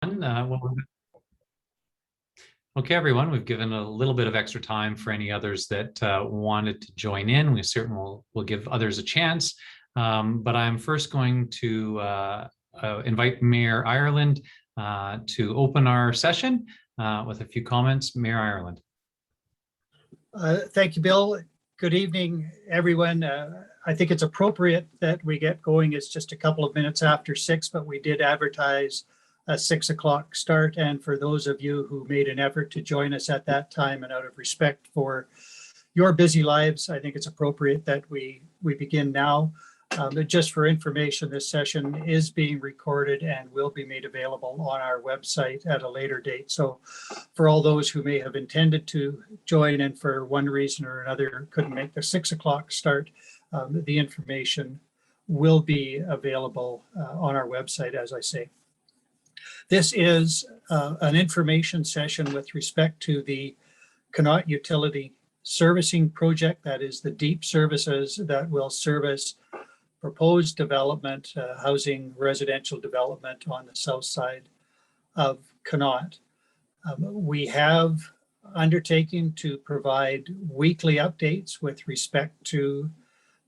Well, okay, everyone, we've given a little bit of extra time for any others that wanted to join in. We certainly will give others a chance. But I'm first going to invite Mayor Ireland to open our session with a few comments. Mayor Ireland. Thank you, Bill. Good evening, everyone. I think it's appropriate that we get going. It's just a couple of minutes after 6, but we did advertise a 6 o'clock start. And for those of you who made an effort to join us at that time, and out of respect for your busy lives, I think it's appropriate that we begin now. Just for information, this session is being recorded and will be made available on our website at a later date. So for all those who may have intended to join and for one reason or another couldn't make the 6 o'clock start, the information will be available on our website, as I say. This is an information session with respect to the Connaught Utility Servicing Project. That is the deep services that will service proposed development, housing, residential development on the south side of Connaught. We have undertaken to provide weekly updates with respect to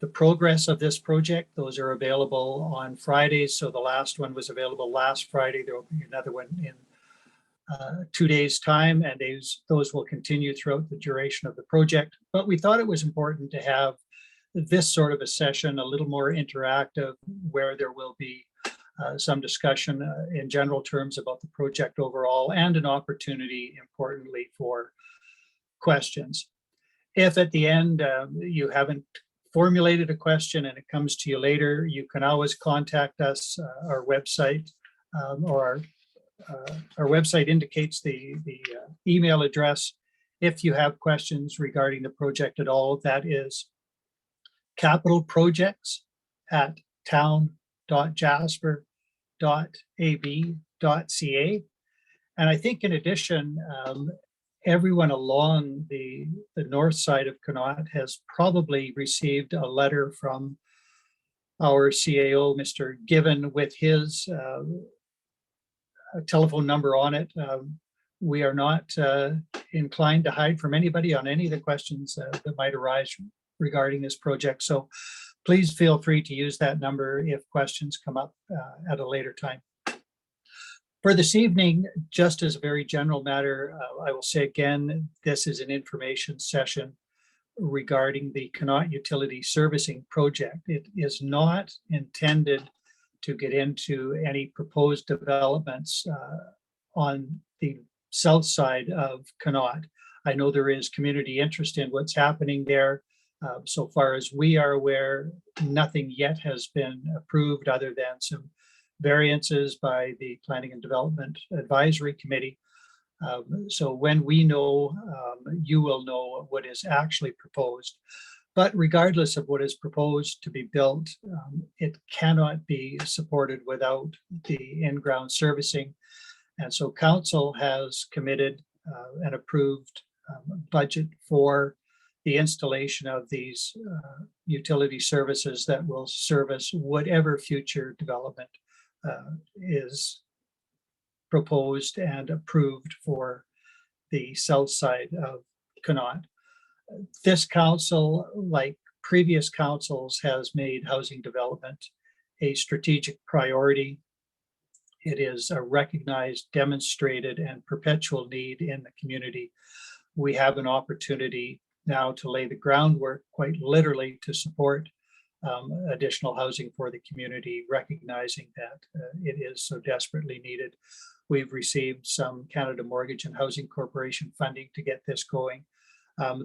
the progress of this project. Those are available on Fridays. So the last one was available last Friday. There will be another one in 2 days' time, and those will continue throughout the duration of the project. But we thought it was important to have this sort of a session, a little more interactive, where there will be some discussion in general terms about the project overall, and an opportunity, importantly, for questions. If at the end you haven't formulated a question and it comes to you later, you can always contact us. Our website or our website indicates the email address. If you have questions regarding the project at all, that is capitalprojects@town.jasper.ab.ca. And I think in addition, everyone along the north side of Connaught has probably received a letter from our CAO, Mr. Given, with his telephone number on it. We are not inclined to hide from anybody on any of the questions that might arise regarding this project. So please feel free to use that number if questions come up at a later time. For this evening, just as a very general matter, I will say again, this is an information session regarding the Connaught Utility Servicing Project. It is not intended to get into any proposed developments on the south side of Connaught. I know there is community interest in what's happening there. So far as we are aware, nothing yet has been approved other than some variances by the Planning and Development Advisory Committee. So when we know, you will know what is actually proposed. But regardless of what is proposed to be built, it cannot be supported without the in-ground servicing. And so Council has committed and approved budget for the installation of these utility services that will service whatever future development is proposed and approved for the south side of Connaught. This council, like previous councils, has made housing development a strategic priority. It is a recognized, demonstrated, and perpetual need in the community. We have an opportunity now to lay the groundwork, quite literally, to support additional housing for the community, recognizing that it is so desperately needed. We've received some Canada Mortgage and Housing Corporation funding to get this going.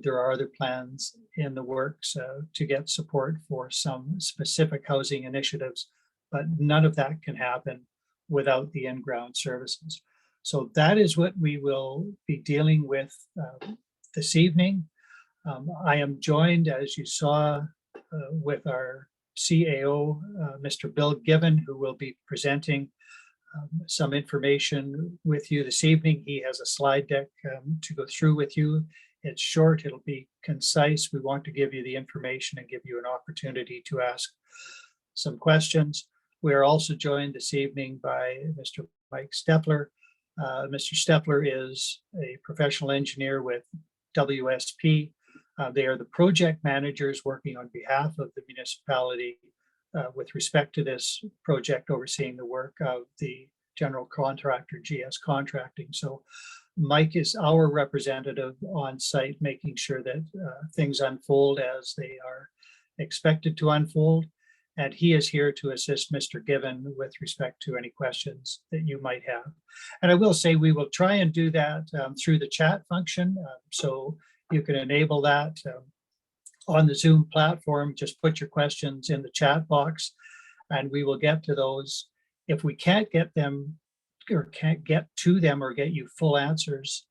There are other plans in the works to get support for some specific housing initiatives, but none of that can happen without the in-ground services. So that is what we will be dealing with this evening. I am joined, as you saw, with our CAO, Mr. Bill Given, who will be presenting some information with you this evening. He has a slide deck to go through with you. It's short, it'll be concise. We want to give you the information and give you an opportunity to ask some questions. We are also joined this evening by Mr. Mike Stepler, Mr. Stepler is a professional engineer with WSP. They are the project managers working on behalf of the municipality with respect to this project, overseeing the work of the general contractor, GS Contracting. So Mike is our representative on site, making sure that things unfold as they are expected to unfold. And he is here to assist Mr. Given with respect to any questions that you might have. And I will say we will try and do that through the chat function. So you can enable that on the Zoom platform. Just put your questions in the chat box and we will get to those. If we can't get them or can't get to them or get you full answers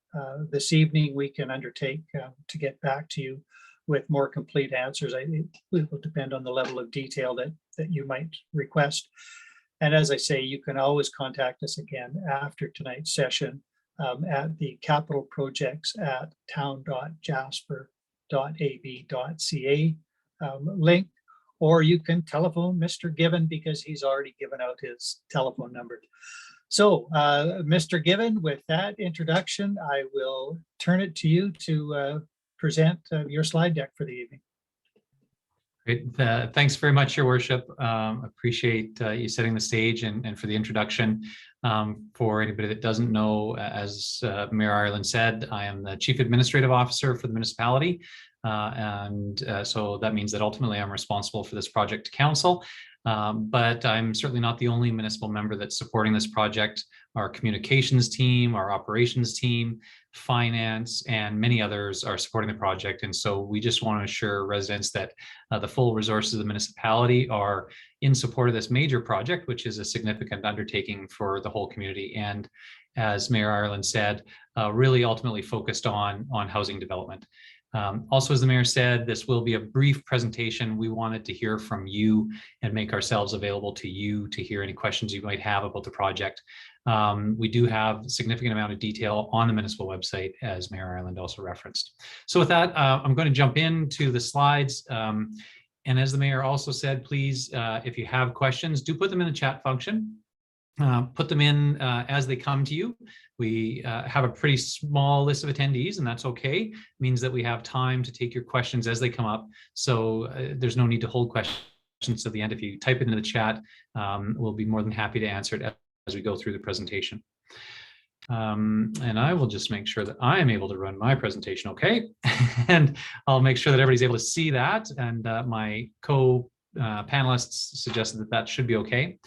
this evening, we can undertake to get back to you with more complete answers. It will depend on the level of detail that you might request. And as I say, you can always contact us again after tonight's session at the capital projects at town.jasper.ab.ca link, or you can telephone Mr. Given because he's already given out his telephone number. So, Mr. Given, with that introduction, I will turn it to you to present your slide deck for the evening. Great. Thanks very much, Your Worship. Appreciate you setting the stage and for the introduction. For anybody that doesn't know, as Mayor Ireland said, I am the Chief Administrative Officer for the municipality. So that means that ultimately I'm responsible for this project to council. But I'm certainly not the only municipal member that's supporting this project. Our communications team, our operations team, finance, and many others are supporting the project. And so we just want to assure residents that the full resources of the municipality are in support of this major project, which is a significant undertaking for the whole community. And as Mayor Ireland said, really ultimately focused on housing development. Also, as the mayor said, this will be a brief presentation. We wanted to hear from you and make ourselves available to you to hear any questions you might have about the project. We do have a significant amount of detail on the municipal website, as Mayor Ireland also referenced. So with that, I'm going to jump into the slides. And as the mayor also said, please, if you have questions, do put them in the chat function. Put them in as they come to you. We have a pretty small list of attendees, and that's okay. It means that we have time to take your questions as they come up. So there's no need to hold questions to the end. If you type it into the chat, we'll be more than happy to answer it as we go through the presentation. And I will just make sure that I am able to run my presentation okay. And I'll make sure that everybody's able to see that. And my co-panelists suggested that that should be okay.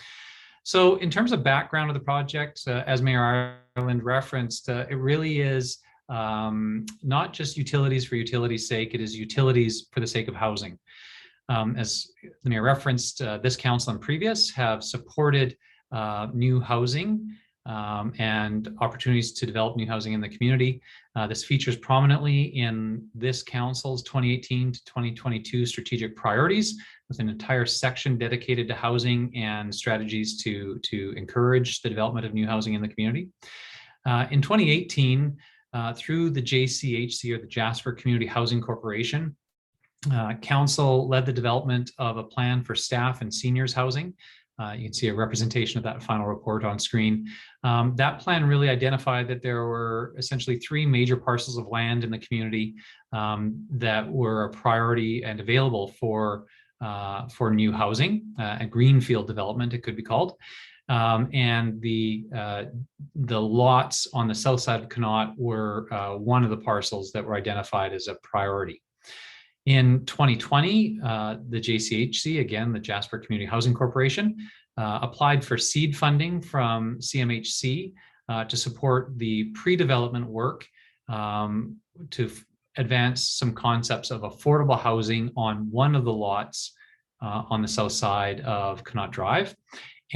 So in terms of background of the project, as Mayor Ireland referenced, it really is not just utilities for utilities' sake, it is utilities for the sake of housing. As the Mayor referenced, this council and previous have supported new housing and opportunities to develop new housing in the community. This features prominently in this council's 2018 to 2022 strategic priorities, with an entire section dedicated to housing and strategies to encourage the development of new housing in the community. In 2018, through the JCHC, or the Jasper Community Housing Corporation, Council led the development of a plan for staff and seniors housing. You can see a representation of that final report on screen. That plan really identified that there were essentially 3 major parcels of land in the community that were a priority and available for new housing, a greenfield development, it could be called. And the lots on the south side of Connaught were one of the parcels that were identified as a priority. In 2020, the JCHC, again, the Jasper Community Housing Corporation, applied for seed funding from CMHC to support the pre-development work to advance some concepts of affordable housing on one of the lots on the south side of Connaught Drive.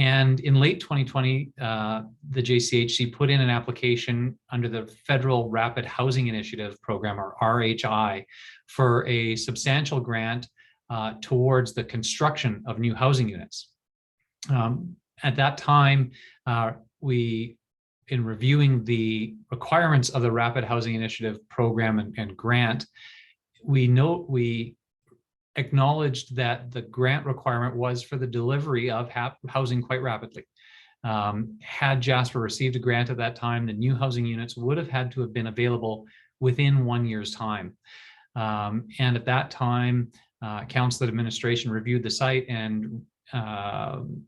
And in late 2020, the JCHC put in an application under the Federal Rapid Housing Initiative program, or RHI, for a substantial grant towards the construction of new housing units. At that time, in reviewing the requirements of the Rapid Housing Initiative program and grant, we acknowledged that the grant requirement was for the delivery of housing quite rapidly. Had Jasper received a grant at that time, the new housing units would have had to have been available within 1 year's time. And at that time, council administration reviewed the site, and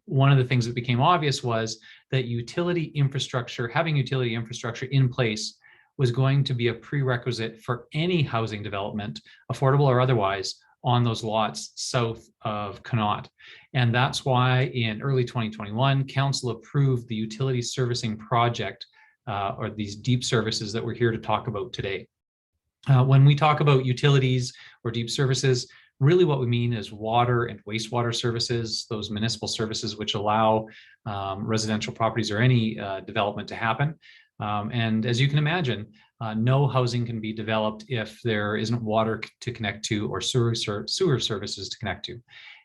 one of the things that became obvious was that having utility infrastructure in place was going to be a prerequisite for any housing development, affordable or otherwise, on those lots south of Connaught. And that's why in early 2021, council approved the utility servicing project, or these deep services that we're here to talk about today. When we talk about utilities or deep services, really what we mean is water and wastewater services, those municipal services which allow residential properties or any development to happen. And as you can imagine, no housing can be developed if there isn't water to connect to or sewer services to connect to.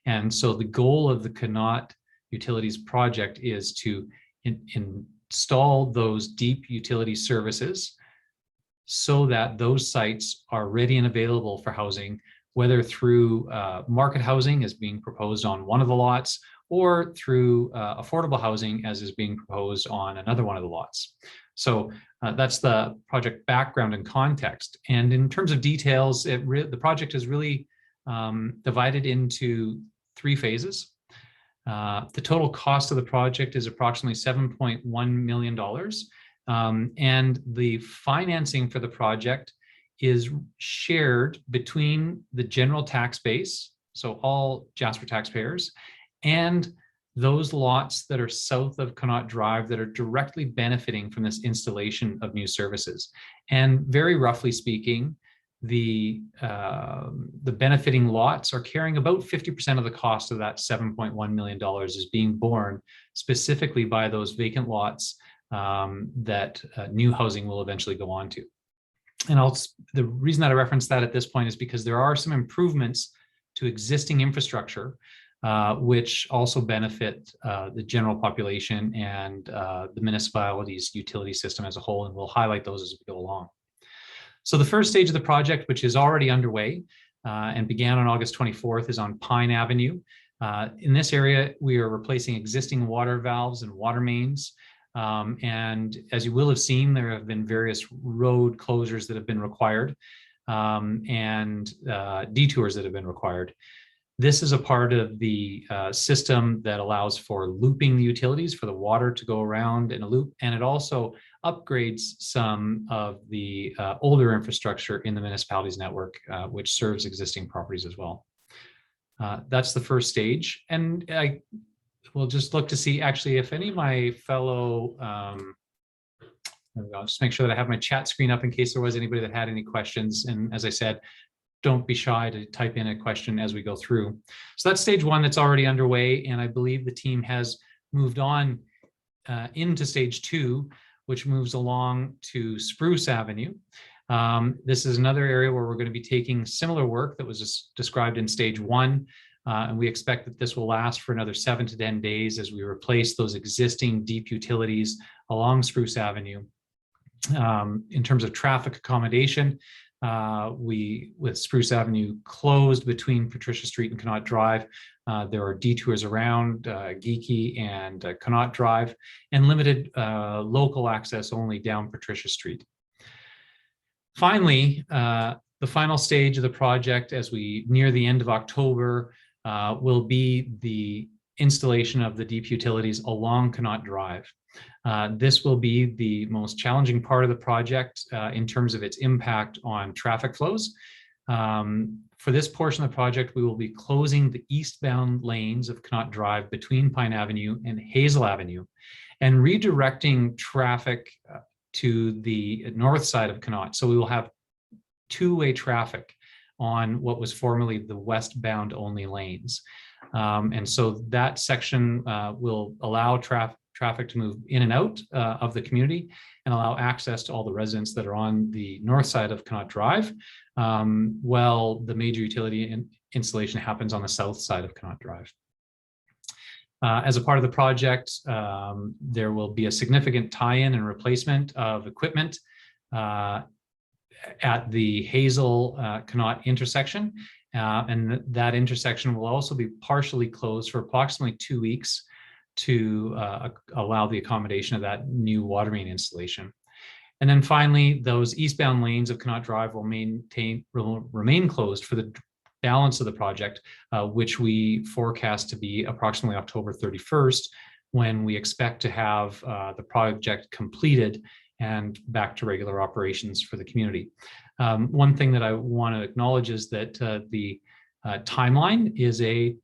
And so the goal of the Connaught Utilities project is to install those deep utility services so that those sites are ready and available for housing, whether through market housing as being proposed on one of the lots, or through affordable housing as is being proposed on another one of the lots. So that's the project background and context. And in terms of details, the project is really divided into 3 phases. The total cost of the project is approximately $7.1 million. And the financing for the project is shared between the general tax base, so all Jasper taxpayers, and those lots that are south of Connaught Drive that are directly benefiting from this installation of new services. And very roughly speaking, the benefiting lots are carrying about 50% of the cost of that $7.1 million is being borne specifically by those vacant lots that new housing will eventually go on to. And the reason that I reference that at this point is because there are some improvements to existing infrastructure, which also benefit the general population and the municipality's utility system as a whole, and we'll highlight those as we go along. So the first stage of the project, which is already underway and began on August 24th, is on Pine Avenue. In this area, we are replacing existing water valves and water mains. And as you will have seen, there have been various road closures that have been required and detours that have been required. This is a part of the system that allows for looping the utilities for the water to go around in a loop, and it also upgrades some of the older infrastructure in the municipality's network, which serves existing properties as well. That's the first stage, and we'll just look to see actually if any of my fellow, I'll just make sure that I have my chat screen up in case there was anybody that had any questions. And as I said, don't be shy to type in a question as we go through. So that's stage 1 that's already underway. And I believe the team has moved on into stage 2, which moves along to Spruce Avenue. This is another area where we're going to be taking similar work that was just described in stage 1. And we expect that this will last for another 7 to 10 days as we replace those existing deep utilities along Spruce Avenue. In terms of traffic accommodation, with Spruce Avenue closed between Patricia Street and Connaught Drive, there are detours around Geeky and Connaught Drive, and limited local access only down Patricia Street. Finally, the final stage of the project as we near the end of October will be the installation of the deep utilities along Connaught Drive. This will be the most challenging part of the project in terms of its impact on traffic flows. For this portion of the project, we will be closing the eastbound lanes of Connaught Drive between Pine Avenue and Hazel Avenue and redirecting traffic to the north side of Connaught. So we will have two-way traffic on what was formerly the westbound only lanes. And so that section will allow traffic to move in and out of the community and allow access to all the residents that are on the north side of Connaught Drive, while the major utility installation happens on the south side of Connaught Drive. As a part of the project, there will be a significant tie-in and replacement of equipment at the Hazel Connaught intersection. And that intersection will also be partially closed for approximately 2 weeks to allow the accommodation of that new water main installation. And then finally, those eastbound lanes of Connaught Drive will remain closed for the balance of the project, which we forecast to be approximately October 31st, when we expect to have the project completed and back to regular operations for the community. One thing that I want to acknowledge is that the timeline is a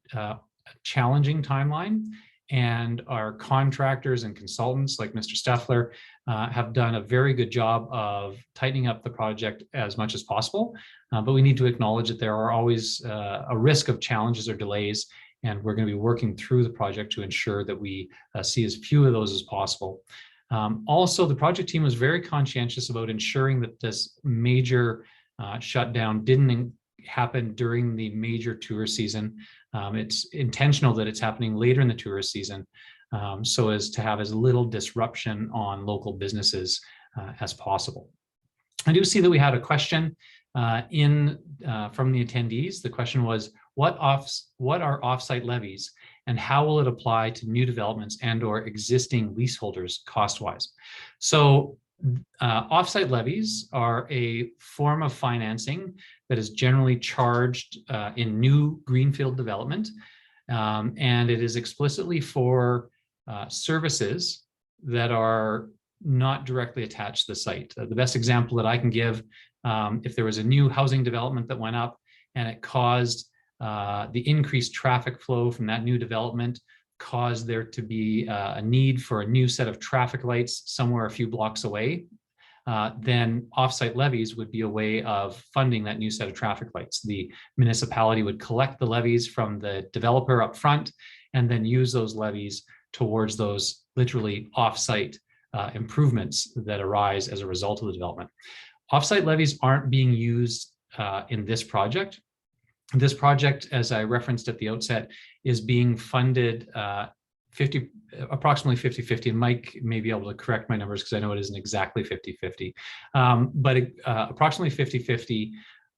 challenging timeline, and our contractors and consultants like Mr. Steffler have done a very good job of tightening up the project as much as possible. But we need to acknowledge that there are always a risk of challenges or delays, and we're going to be working through the project to ensure that we see as few of those as possible. Also, the project team was very conscientious about ensuring that this major shutdown didn't happen during the major tourist season. It's intentional that it's happening later in the tourist season, so as to have as little disruption on local businesses as possible. I do see that we had a question from the attendees. The question was, what are offsite levies, and how will it apply to new developments and or existing leaseholders cost-wise? So offsite levies are a form of financing that is generally charged in new greenfield development, and it is explicitly for services that are not directly attached to the site. The best example that I can give, if there was a new housing development that went up and it caused the increased traffic flow from that new development, caused there to be a need for a new set of traffic lights somewhere a few blocks away, then offsite levies would be a way of funding that new set of traffic lights. The municipality would collect the levies from the developer up front and then use those levies towards those literally offsite improvements that arise as a result of the development. Offsite levies aren't being used in this project. This project, as I referenced at the outset, is being funded approximately 50-50, and Mike may be able to correct my numbers because I know it isn't exactly 50-50, but approximately 50-50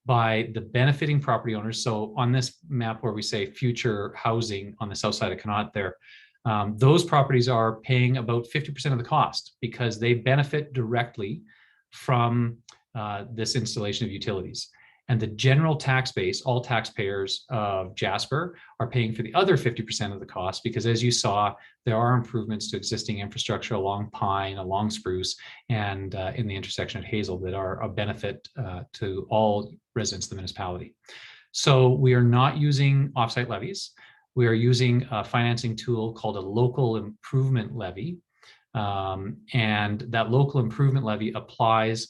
by the benefiting property owners. So on this map where we say future housing on the south side of Connaught there, those properties are paying about 50% of the cost because they benefit directly from this installation of utilities. And the general tax base, all taxpayers of Jasper, are paying for the other 50% of the cost because, as you saw, there are improvements to existing infrastructure along Pine, along Spruce, and in the intersection at Hazel that are a benefit to all residents of the municipality. So we are not using offsite levies. We are using a financing tool called a local improvement levy. And that local improvement levy applies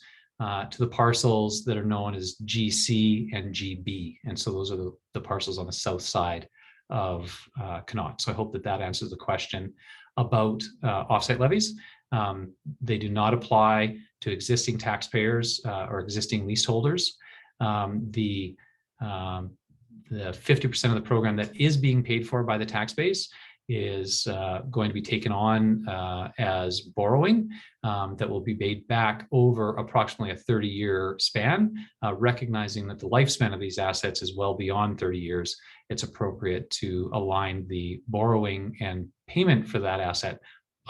to the parcels that are known as GC and GB. And so those are the parcels on the south side of Connaught. So I hope that that answers the question about offsite levies. They do not apply to existing taxpayers or existing leaseholders. The 50% of the program that is being paid for by the tax base is going to be taken on as borrowing that will be paid back over approximately a 30-year span, recognizing that the lifespan of these assets is well beyond 30 years. It's appropriate to align the borrowing and payment for that asset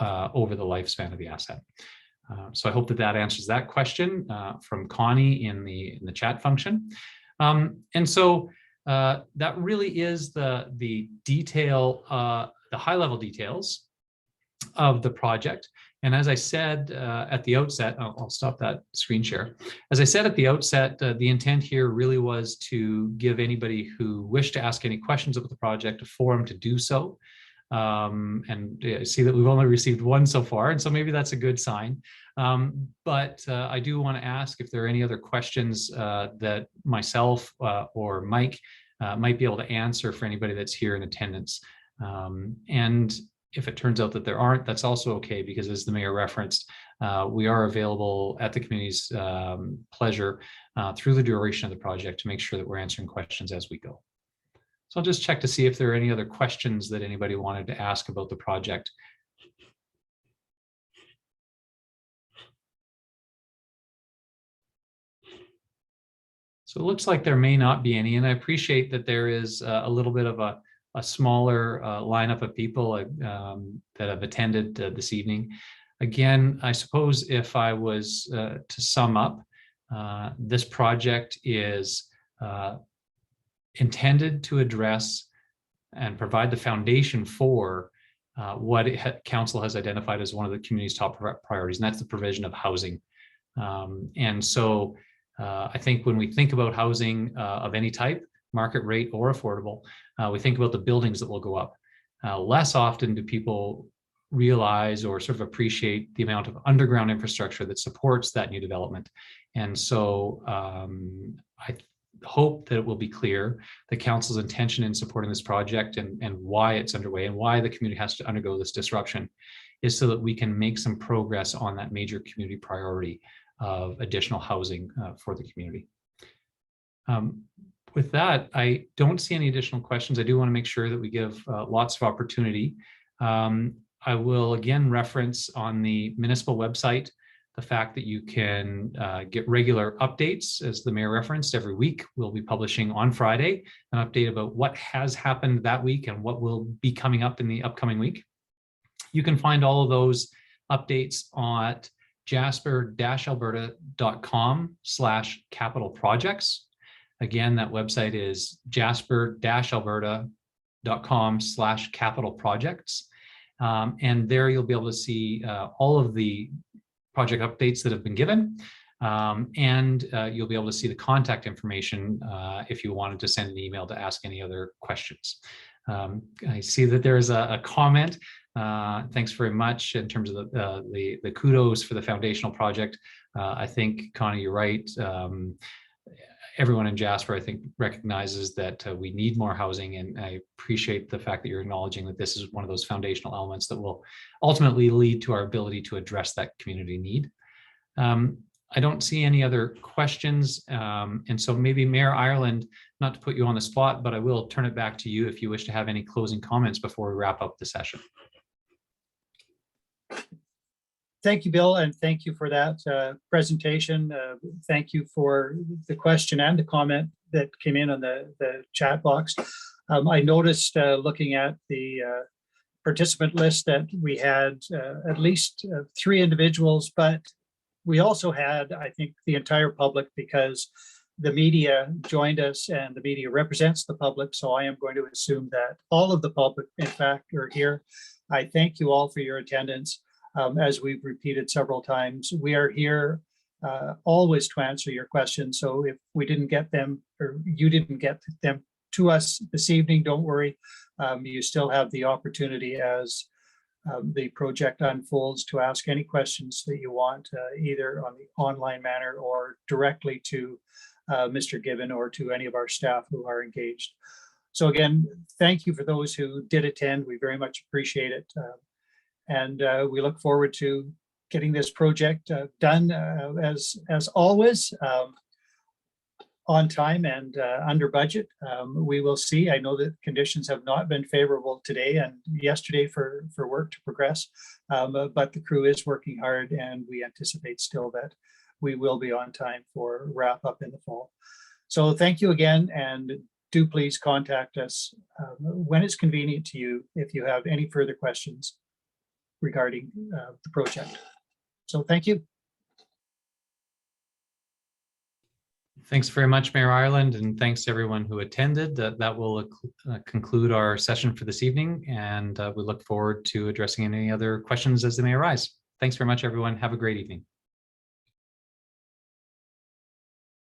over the lifespan of the asset. So I hope that that answers that question from Connie in the chat function. And so that really is the detail, the high-level details of the project. And as I said at the outset, I'll stop that screen share. As I said at the outset, the intent here really was to give anybody who wished to ask any questions about the project a forum to do so. And I see that we've only received one so far, and so maybe that's a good sign. But I do want to ask if there are any other questions that myself or Mike might be able to answer for anybody that's here in attendance. And if it turns out that there aren't, that's also okay, because as the mayor referenced, we are available at the community's pleasure through the duration of the project to make sure that we're answering questions as we go. So I'll just check to see if there are any other questions that anybody wanted to ask about the project. So it looks like there may not be any, and I appreciate that there is a little bit of a a smaller lineup of people that have attended this evening. Again, I suppose if I was to sum up, this project is intended to address and provide the foundation for what council has identified as one of the community's top priorities, and that's the provision of housing. And so I think when we think about housing of any type, market rate or affordable, we think about the buildings that will go up. Less often do people realize or sort of appreciate the amount of underground infrastructure that supports that new development. And so I hope that it will be clear the council's intention in supporting this project and why it's underway and why the community has to undergo this disruption is so that we can make some progress on that major community priority of additional housing for the community. With that, I don't see any additional questions. I do want to make sure that we give lots of opportunity. I will again reference on the municipal website the fact that you can get regular updates, as the mayor referenced. Every week we'll be publishing on Friday an update about what has happened that week and what will be coming up in the upcoming week. You can find all of those updates at jasper-alberta.com/capital projects. Again, that website is jasper-alberta.com/capital projects. And there you'll be able to see all of the project updates that have been given. And you'll be able to see the contact information if you wanted to send an email to ask any other questions. I see that there's a comment. Thanks very much in terms of the kudos for the foundational project. I think, Connie, you're right. Everyone in Jasper, I think, recognizes that we need more housing, and I appreciate the fact that you're acknowledging that this is one of those foundational elements that will ultimately lead to our ability to address that community need. I don't see any other questions, and so maybe Mayor Ireland, not to put you on the spot, but I will turn it back to you if you wish to have any closing comments before we wrap up the session. Thank you, Bill, and thank you for that presentation. Thank you for the question and the comment that came in on the chat box. I noticed looking at the participant list that we had at least 3 individuals, but we also had, I think, the entire public, because the media joined us and the media represents the public. So I am going to assume that all of the public, in fact, are here. I thank you all for your attendance. As we've repeated several times, we are here always to answer your questions. So if we didn't get them, or you didn't get them to us this evening, don't worry. You still have the opportunity as the project unfolds to ask any questions that you want, either on the online manner or directly to Mr. Gibbon or to any of our staff who are engaged. So again, thank you for those who did attend. We very much appreciate it. And we look forward to getting this project done as always, on time and under budget. We will see. I know that conditions have not been favorable today and yesterday for work to progress, but the crew is working hard, and we anticipate still that we will be on time for wrap up in the fall. So thank you again, and do please contact us when it's convenient to you if you have any further questions regarding the project. So thank you. Thanks very much, Mayor Ireland, and thanks to everyone who attended. That will conclude our session for this evening, and we look forward to addressing any other questions as they may arise. Thanks very much, everyone. Have a great evening.